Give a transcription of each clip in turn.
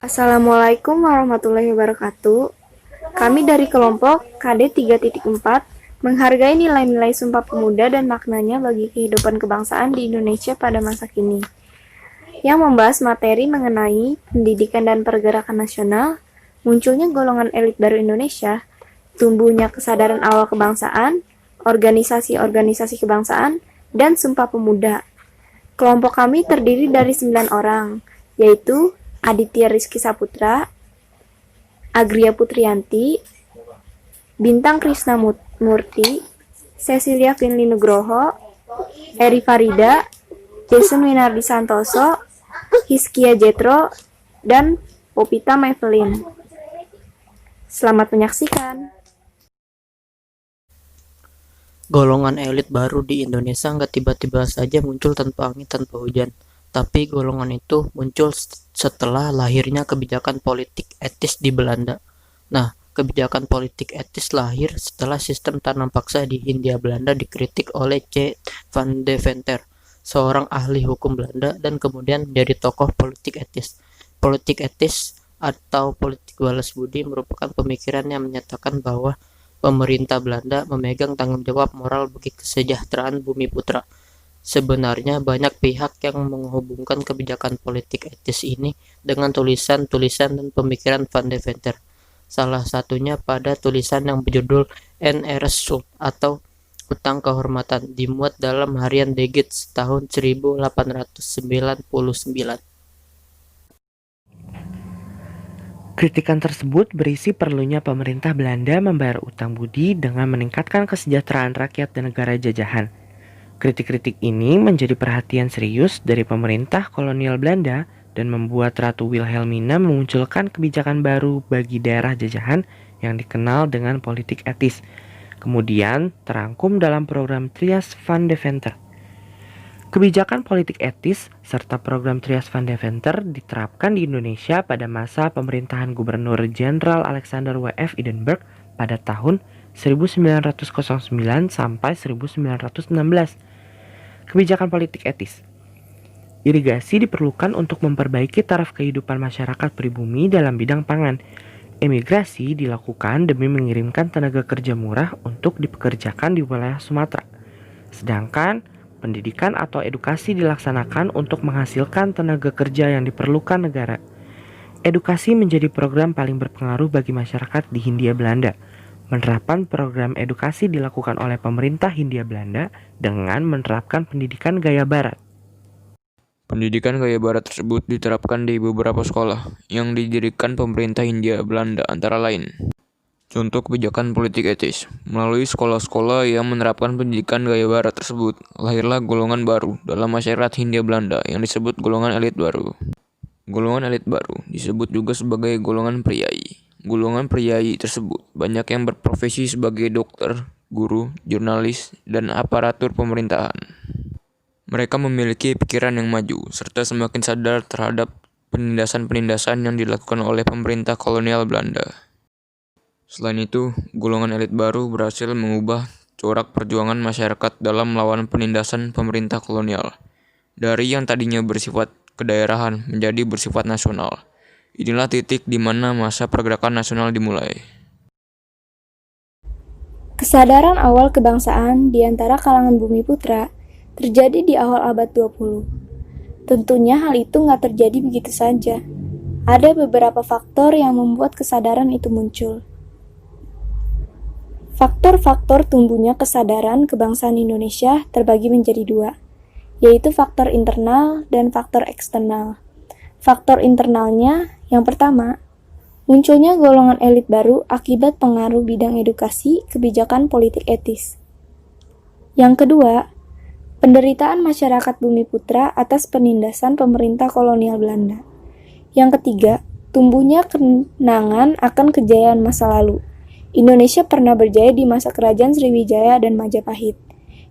Assalamualaikum warahmatullahi wabarakatuh. Kami dari kelompok KD 3.4 menghargai nilai-nilai Sumpah Pemuda dan maknanya bagi kehidupan kebangsaan di Indonesia pada masa kini, yang membahas materi mengenai pendidikan dan pergerakan nasional, munculnya golongan elit baru Indonesia, tumbuhnya kesadaran awal kebangsaan, organisasi-organisasi kebangsaan, dan Sumpah Pemuda. Kelompok kami terdiri dari 9 orang, yaitu Aditya Rizky Saputra, Agria Putrianti, Bintang Krisna Murti, Cecilia Finli Nugroho, Eri Farida, Jason Winardi Santoso, Hiskia Jetro, dan Popita Mavelin. Selamat menyaksikan. Golongan elit baru di Indonesia nggak tiba-tiba saja muncul tanpa angin tanpa hujan, tapi golongan itu muncul setelah lahirnya kebijakan politik etis di Belanda. Nah, kebijakan politik etis lahir setelah sistem tanam paksa di Hindia Belanda dikritik oleh C. van Deventer, seorang ahli hukum Belanda dan kemudian menjadi tokoh politik etis. Politik etis atau politik balas budi merupakan pemikiran yang menyatakan bahwa pemerintah Belanda memegang tanggung jawab moral bagi kesejahteraan bumi putra. Sebenarnya banyak pihak yang menghubungkan kebijakan politik etis ini dengan tulisan-tulisan dan pemikiran Van Deventer. Salah satunya pada tulisan yang berjudul En Eresschuld atau Hutang Kehormatan, dimuat dalam harian De Gids tahun 1899. Kritikan tersebut berisi perlunya pemerintah Belanda membayar utang budi dengan meningkatkan kesejahteraan rakyat dan negara jajahan. Kritik-kritik ini menjadi perhatian serius dari pemerintah kolonial Belanda dan membuat Ratu Wilhelmina memunculkan kebijakan baru bagi daerah jajahan yang dikenal dengan politik etis. Kemudian terangkum dalam program Trias van Deventer. Kebijakan politik etis serta program Trias van Deventer diterapkan di Indonesia pada masa pemerintahan Gubernur Jenderal Alexander W.F. Edenburgh pada tahun 1909 sampai 1916. Kebijakan politik etis. Irigasi diperlukan untuk memperbaiki taraf kehidupan masyarakat pribumi dalam bidang pangan. Emigrasi dilakukan demi mengirimkan tenaga kerja murah untuk dipekerjakan di wilayah Sumatera. Sedangkan pendidikan atau edukasi dilaksanakan untuk menghasilkan tenaga kerja yang diperlukan negara. Edukasi menjadi program paling berpengaruh bagi masyarakat di Hindia Belanda. Penerapan program edukasi dilakukan oleh pemerintah Hindia Belanda dengan menerapkan pendidikan gaya barat. Pendidikan gaya barat tersebut diterapkan di beberapa sekolah yang didirikan pemerintah Hindia Belanda antara lain. Contoh kebijakan politik etis. Melalui sekolah-sekolah yang menerapkan pendidikan gaya barat tersebut, lahirlah golongan baru dalam masyarakat Hindia Belanda yang disebut golongan elit baru. Golongan elit baru disebut juga sebagai golongan priai. Golongan priai tersebut banyak yang berprofesi sebagai dokter, guru, jurnalis, dan aparatur pemerintahan. Mereka memiliki pikiran yang maju, serta semakin sadar terhadap penindasan-penindasan yang dilakukan oleh pemerintah kolonial Belanda. Selain itu, golongan elit baru berhasil mengubah corak perjuangan masyarakat dalam melawan penindasan pemerintah kolonial. Dari yang tadinya bersifat kedaerahan menjadi bersifat nasional. Inilah titik di mana masa pergerakan nasional dimulai. Kesadaran awal kebangsaan di antara kalangan bumi putra terjadi di awal abad 20. Tentunya hal itu nggak terjadi begitu saja. Ada beberapa faktor yang membuat kesadaran itu muncul. Faktor-faktor tumbuhnya kesadaran kebangsaan Indonesia terbagi menjadi dua, yaitu faktor internal dan faktor eksternal. Faktor internalnya, yang pertama, munculnya golongan elit baru akibat pengaruh bidang edukasi kebijakan politik etis. Yang kedua, penderitaan masyarakat bumi putra atas penindasan pemerintah kolonial Belanda. Yang ketiga, tumbuhnya kenangan akan kejayaan masa lalu. Indonesia pernah berjaya di masa kerajaan Sriwijaya dan Majapahit.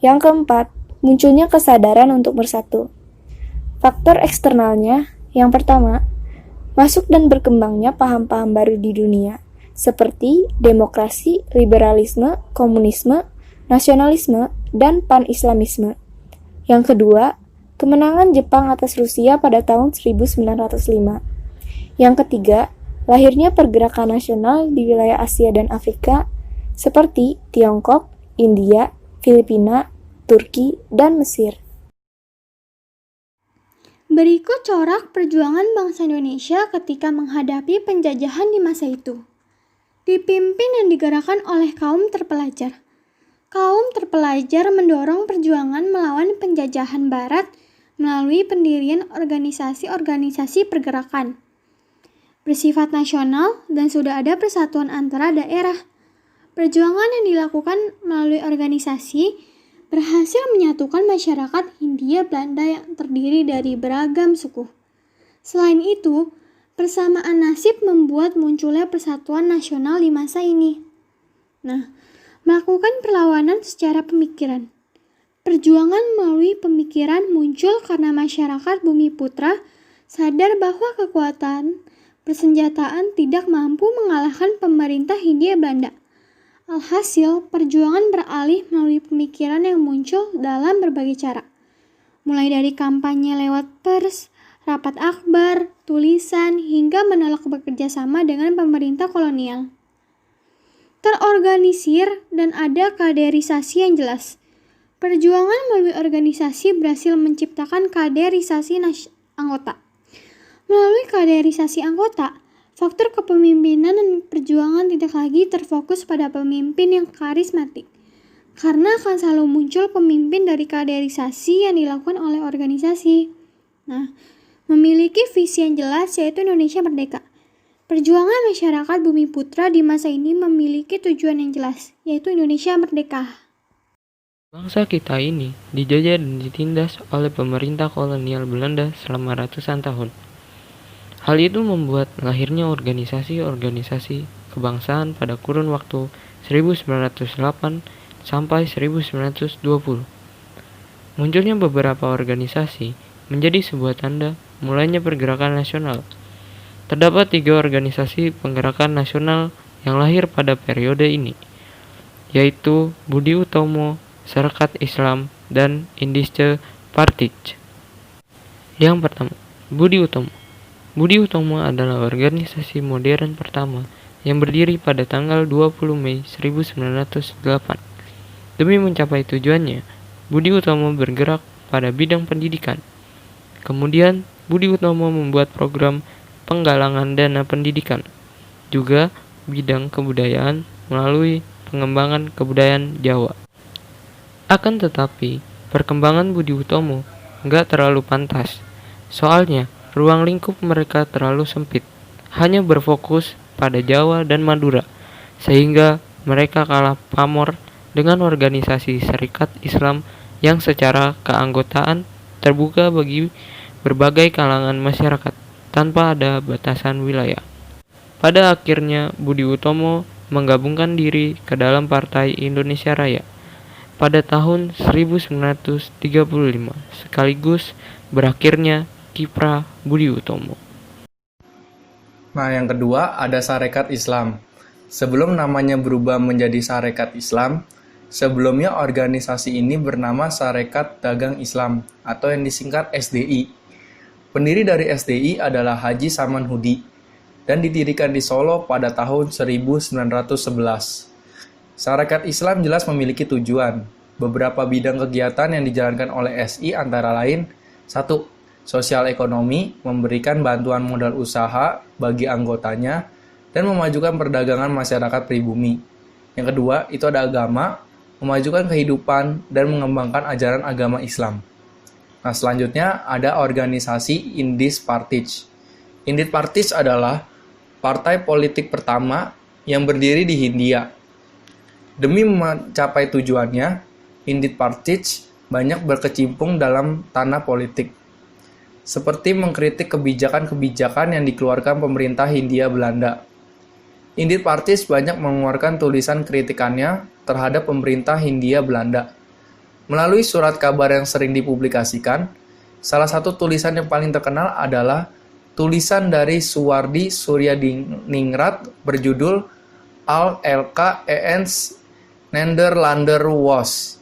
Yang keempat, munculnya kesadaran untuk bersatu. Faktor eksternalnya, yang pertama, masuk dan berkembangnya paham-paham baru di dunia, seperti demokrasi, liberalisme, komunisme, nasionalisme, dan pan-islamisme. Yang kedua, kemenangan Jepang atas Rusia pada tahun 1905. Yang ketiga, lahirnya pergerakan nasional di wilayah Asia dan Afrika seperti Tiongkok, India, Filipina, Turki, dan Mesir. Berikut corak perjuangan bangsa Indonesia ketika menghadapi penjajahan di masa itu. Dipimpin dan digerakkan oleh kaum terpelajar. Kaum terpelajar mendorong perjuangan melawan penjajahan Barat melalui pendirian organisasi-organisasi pergerakan bersifat nasional dan sudah ada persatuan antara daerah. Perjuangan yang dilakukan melalui organisasi berhasil menyatukan masyarakat Hindia Belanda yang terdiri dari beragam suku. Selain itu, persamaan nasib membuat munculnya persatuan nasional di masa ini. Melakukan perlawanan secara pemikiran. Perjuangan melalui pemikiran muncul karena masyarakat Bumiputra sadar bahwa kekuatan persenjataan tidak mampu mengalahkan pemerintah Hindia Belanda. Alhasil, perjuangan beralih melalui pemikiran yang muncul dalam berbagai cara. Mulai dari kampanye lewat pers, rapat akbar, tulisan, hingga menolak bekerja sama dengan pemerintah kolonial. Terorganisir dan ada kaderisasi yang jelas. Perjuangan melalui organisasi berhasil menciptakan kaderisasi anggota. Melalui kaderisasi anggota, faktor kepemimpinan dan perjuangan tidak lagi terfokus pada pemimpin yang karismatik, karena akan selalu muncul pemimpin dari kaderisasi yang dilakukan oleh organisasi. Memiliki visi yang jelas yaitu Indonesia Merdeka. Perjuangan masyarakat Bumiputra di masa ini memiliki tujuan yang jelas, yaitu Indonesia Merdeka. Bangsa kita ini dijajah dan ditindas oleh pemerintah kolonial Belanda selama ratusan tahun. Hal itu membuat lahirnya organisasi-organisasi kebangsaan pada kurun waktu 1908 sampai 1920. Munculnya beberapa organisasi menjadi sebuah tanda mulainya pergerakan nasional. Terdapat 3 organisasi penggerakan nasional yang lahir pada periode ini, yaitu Budi Utomo, Sarekat Islam, dan Indische Partij. Yang pertama, Budi Utomo. Budi Utomo adalah organisasi modern pertama yang berdiri pada tanggal 20 Mei 1908. Demi mencapai tujuannya, Budi Utomo bergerak pada bidang pendidikan. Kemudian, Budi Utomo membuat program penggalangan dana pendidikan, juga bidang kebudayaan melalui pengembangan kebudayaan Jawa. Akan tetapi, perkembangan Budi Utomo nggak terlalu pantas. Soalnya, ruang lingkup mereka terlalu sempit, hanya berfokus pada Jawa dan Madura, sehingga mereka kalah pamor dengan organisasi Sarekat Islam yang secara keanggotaan terbuka bagi berbagai kalangan masyarakat tanpa ada batasan wilayah. Pada akhirnya, Budi Utomo menggabungkan diri ke dalam Partai Indonesia Raya pada tahun 1935, sekaligus berakhirnya kiprah Budi Utomo. Yang kedua ada Sarekat Islam. Sebelum namanya berubah menjadi Sarekat Islam, sebelumnya organisasi ini bernama Sarekat Dagang Islam atau yang disingkat SDI. Pendiri dari SDI adalah Haji Saman Hudi dan didirikan di Solo pada tahun 1911. Sarekat Islam jelas memiliki tujuan. Beberapa bidang kegiatan yang dijalankan oleh SI antara lain: 1. Sosial ekonomi, memberikan bantuan modal usaha bagi anggotanya, dan memajukan perdagangan masyarakat pribumi. Yang kedua, itu ada agama, memajukan kehidupan, dan mengembangkan ajaran agama Islam. Selanjutnya ada organisasi Indische Partij. Indische Partij adalah partai politik pertama yang berdiri di Hindia. Demi mencapai tujuannya, Indische Partij banyak berkecimpung dalam tanah politik, seperti mengkritik kebijakan-kebijakan yang dikeluarkan pemerintah Hindia Belanda. Indische Partij banyak mengeluarkan tulisan kritikannya terhadap pemerintah Hindia Belanda. Melalui surat kabar yang sering dipublikasikan, salah satu tulisan yang paling terkenal adalah tulisan dari Suwardi Suryadiningrat berjudul Al Elka Eens Nederlander Was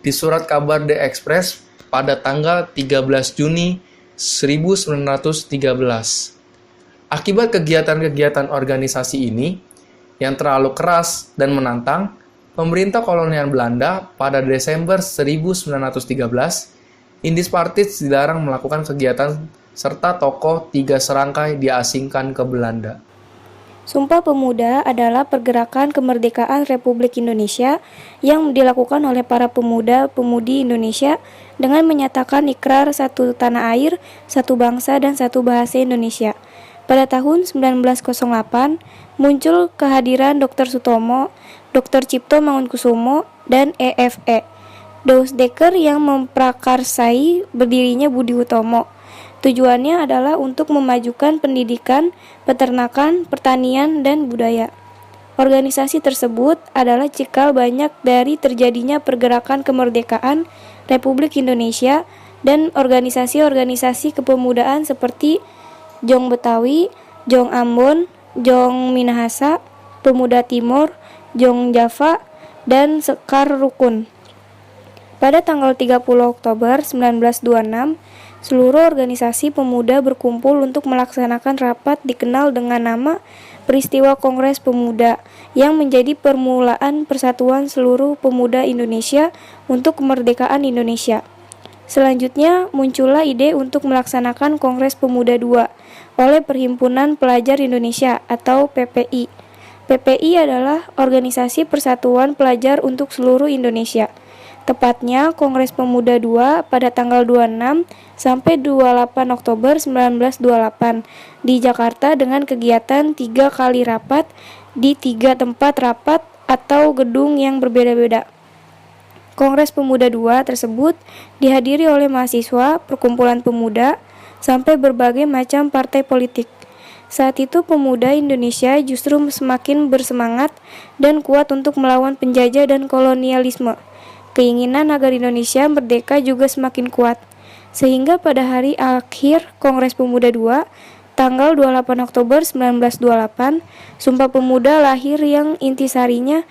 di surat kabar The Express pada tanggal 13 Juni 1913. Akibat kegiatan-kegiatan organisasi ini yang terlalu keras dan menantang, pemerintah kolonial Belanda pada Desember 1913, Indispartits dilarang melakukan kegiatan serta tokoh 3 serangkai diasingkan ke Belanda. Sumpah Pemuda adalah pergerakan kemerdekaan Republik Indonesia yang dilakukan oleh para pemuda-pemudi Indonesia dengan menyatakan ikrar satu tanah air, satu bangsa, dan satu bahasa Indonesia. Pada tahun 1908, muncul kehadiran Dr. Sutomo, Dr. Cipto Mangunkusumo, dan EFE. Deusdeker yang memprakarsai berdirinya Budi Utomo. Tujuannya adalah untuk memajukan pendidikan, peternakan, pertanian, dan budaya. Organisasi tersebut adalah cikal banyak dari terjadinya pergerakan kemerdekaan Republik Indonesia dan organisasi-organisasi kepemudaan seperti Jong Betawi, Jong Ambon, Jong Minahasa, Pemuda Timur, Jong Java, dan Sekar Rukun. Pada tanggal 30 Oktober 1926, seluruh organisasi pemuda berkumpul untuk melaksanakan rapat dikenal dengan nama Peristiwa Kongres Pemuda yang menjadi permulaan persatuan seluruh pemuda Indonesia untuk kemerdekaan Indonesia. Selanjutnya muncullah ide untuk melaksanakan Kongres Pemuda II oleh Perhimpunan Pelajar Indonesia atau PPI. PPI adalah organisasi persatuan pelajar untuk seluruh Indonesia. Tepatnya Kongres Pemuda II pada tanggal 26 sampai 28 Oktober 1928 di Jakarta dengan kegiatan 3 kali rapat di 3 tempat rapat atau gedung yang berbeda-beda. Kongres Pemuda II tersebut dihadiri oleh mahasiswa, perkumpulan pemuda, sampai berbagai macam partai politik. Saat itu pemuda Indonesia justru semakin bersemangat dan kuat untuk melawan penjajah dan kolonialisme. Keinginan agar Indonesia merdeka juga semakin kuat, sehingga pada hari akhir Kongres Pemuda II, tanggal 28 Oktober 1928, Sumpah Pemuda lahir yang intisarinya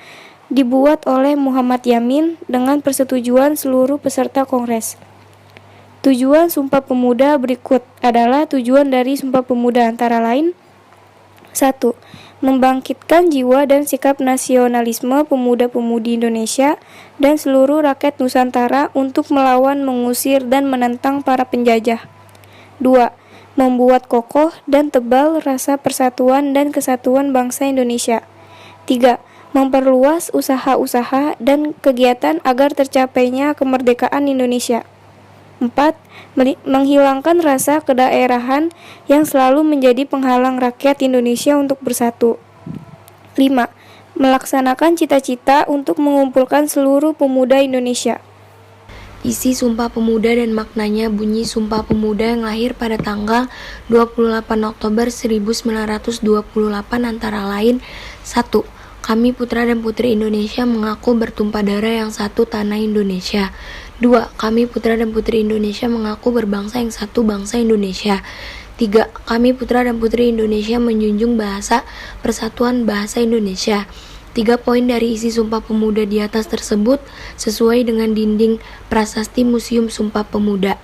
dibuat oleh Muhammad Yamin dengan persetujuan seluruh peserta Kongres. Tujuan Sumpah Pemuda berikut adalah tujuan dari Sumpah Pemuda antara lain: 1. Membangkitkan jiwa dan sikap nasionalisme pemuda-pemudi Indonesia dan seluruh rakyat Nusantara untuk melawan, mengusir, dan menentang para penjajah. 2. Membuat kokoh dan tebal rasa persatuan dan kesatuan bangsa Indonesia. 3. Memperluas usaha-usaha dan kegiatan agar tercapainya kemerdekaan Indonesia. 4. Menghilangkan rasa kedaerahan yang selalu menjadi penghalang rakyat Indonesia untuk bersatu. 5. Melaksanakan cita-cita untuk mengumpulkan seluruh pemuda Indonesia. Isi Sumpah Pemuda dan maknanya bunyi Sumpah Pemuda yang lahir pada tanggal 28 Oktober 1928 antara lain: 1. Kami putra dan putri Indonesia mengaku bertumpah darah yang satu tanah Indonesia. 2. Kami putra dan putri Indonesia mengaku berbangsa yang satu bangsa Indonesia. 3. Kami putra dan putri Indonesia menjunjung bahasa persatuan bahasa Indonesia. 3 poin dari isi Sumpah Pemuda di atas tersebut sesuai dengan dinding prasasti Museum Sumpah Pemuda.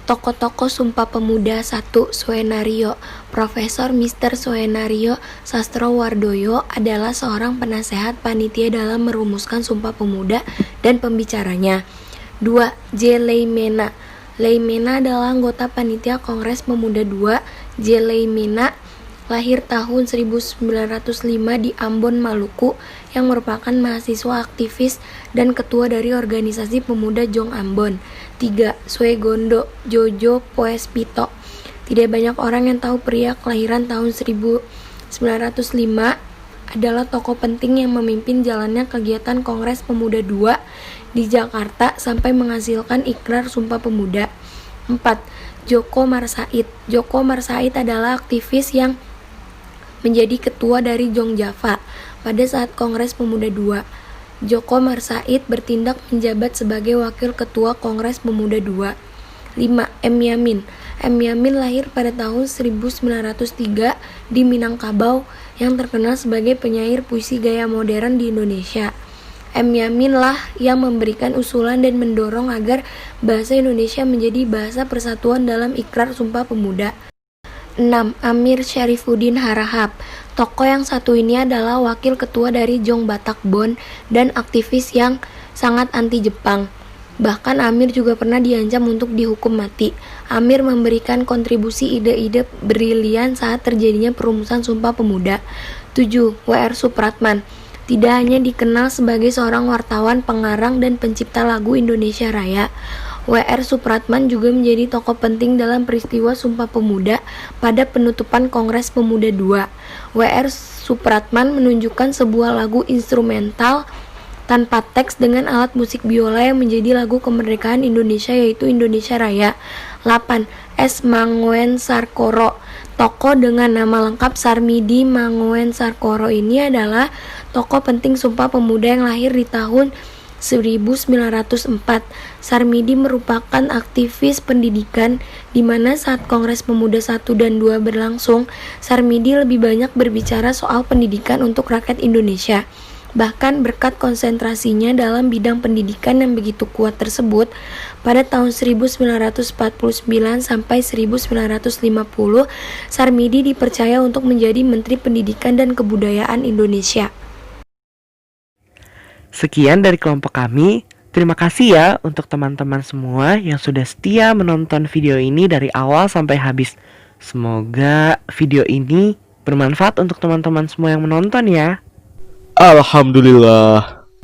Tokoh-tokoh Sumpah Pemuda. 1. Soenario. Profesor Mr. Soenario Sastrowardoyo adalah seorang penasehat panitia dalam merumuskan Sumpah Pemuda dan pembicaranya. 2. J. Leimena. Leimena adalah anggota panitia Kongres Pemuda II. J. Leimena lahir tahun 1905 di Ambon, Maluku, yang merupakan mahasiswa aktivis dan ketua dari organisasi pemuda Jong Ambon. 3. Suegondo Jojo Poespito. Tidak banyak orang yang tahu pria kelahiran tahun 1905 adalah tokoh penting yang memimpin jalannya kegiatan Kongres Pemuda II di Jakarta sampai menghasilkan ikrar Sumpah Pemuda. 4. Djoko Marsaid. Djoko Marsaid adalah aktivis yang menjadi ketua dari Jong Java pada saat Kongres Pemuda II. Djoko Marsaid bertindak menjabat sebagai wakil ketua Kongres Pemuda II. 5. M. Yamin. M. Yamin lahir pada tahun 1903 di Minangkabau yang terkenal sebagai penyair puisi gaya modern di Indonesia. M. Yamin lah yang memberikan usulan dan mendorong agar bahasa Indonesia menjadi bahasa persatuan dalam ikrar Sumpah Pemuda. 6. Amir Syarifuddin Harahap. Tokoh yang satu ini adalah wakil ketua dari Jong Batak Bond dan aktivis yang sangat anti Jepang. Bahkan Amir juga pernah diancam untuk dihukum mati. Amir memberikan kontribusi ide-ide brilian saat terjadinya perumusan Sumpah Pemuda. 7. W.R. Supratman. Tidak hanya dikenal sebagai seorang wartawan, pengarang, dan pencipta lagu Indonesia Raya, W.R. Supratman juga menjadi tokoh penting dalam peristiwa Sumpah Pemuda pada penutupan Kongres Pemuda II. W.R. Supratman menunjukkan sebuah lagu instrumental tanpa teks dengan alat musik biola yang menjadi lagu kemerdekaan Indonesia, yaitu Indonesia Raya. 8. S. Manguen Sarkoro. Tokoh dengan nama lengkap Sarmidi Manguen Sarkoro ini adalah tokoh penting Sumpah Pemuda yang lahir di tahun 1904. Sarmidi merupakan aktivis pendidikan di mana saat Kongres Pemuda 1 dan 2 berlangsung, Sarmidi lebih banyak berbicara soal pendidikan untuk rakyat Indonesia. Bahkan berkat konsentrasinya dalam bidang pendidikan yang begitu kuat tersebut, pada tahun 1949 sampai 1950, Sarmidi dipercaya untuk menjadi Menteri Pendidikan dan Kebudayaan Indonesia. Sekian dari kelompok kami. Terima kasih ya untuk teman-teman semua yang sudah setia menonton video ini dari awal sampai habis. Semoga video ini bermanfaat untuk teman-teman semua yang menonton ya. Alhamdulillah.